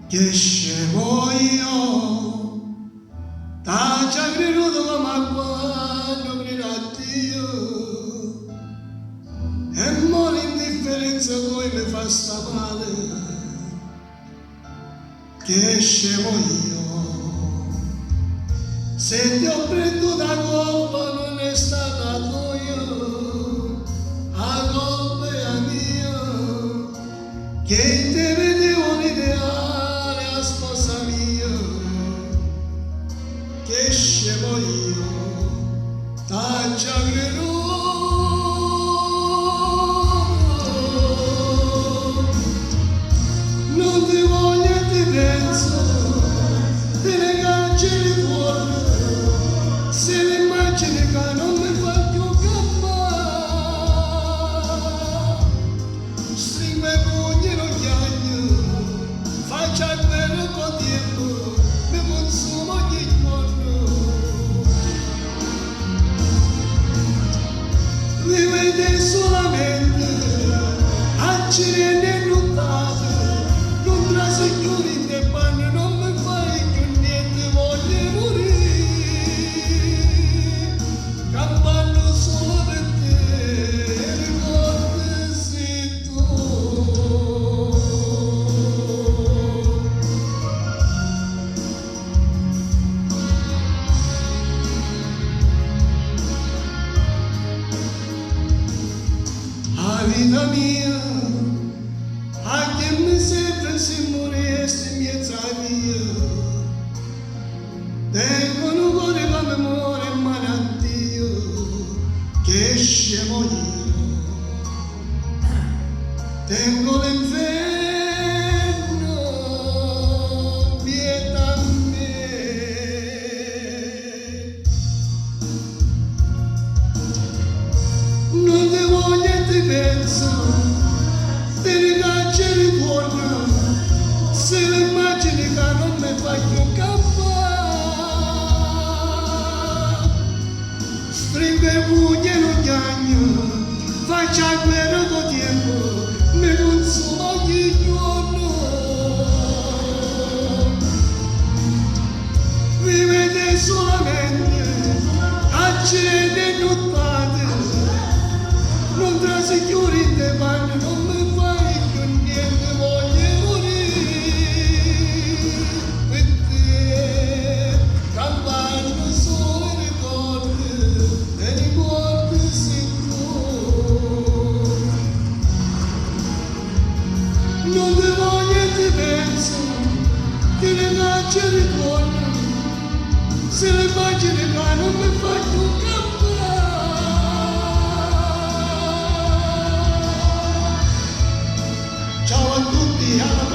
che scemo io, t'ha già creduto ma quando creda Dio, e mo l'indifferenza come mi fa sta male, che scemo io, se ti ho preso da colpa non è stata tua, la colpa è mia, che te vedevo l'ideale a sposa mia, che scemo io, t'ha già creduto. Non ti voglio e ti penso, te ne carceri fuori, se l'immagine che non mi fa più campare, stringo i pugni e non chiagno, faccio il vero con tempo, mi consumo ogni giorno. Vivete solamente, accidenti e nottate, non tra signori te panno, non mi fai più niente, voglio morire, campando solo per te, ricordi sei tu. La vita mia, a che mi sembra se moresti miezza mia, tengo un cuore con memoria e malattia, che scemo io, tengo l'inferno, pietà a me. Non ti voglio e ti penso, te ne carceri fuori, se l'immagine che non mi fa più campare, stringo i pugni e non chiagno, faccio il vero con tempo, mi consumo ogni giorno. Vivete solamente, accidenti e nottate, non tra signori te vanno, non mi fai più niente, voglio morire per te, campando solo i ricordi, e ricordi sei tu. Non ti voglio e ti penso, che ne carceri fuori, se l'immagine che non mi fa più campare. Ciao a tutti, alla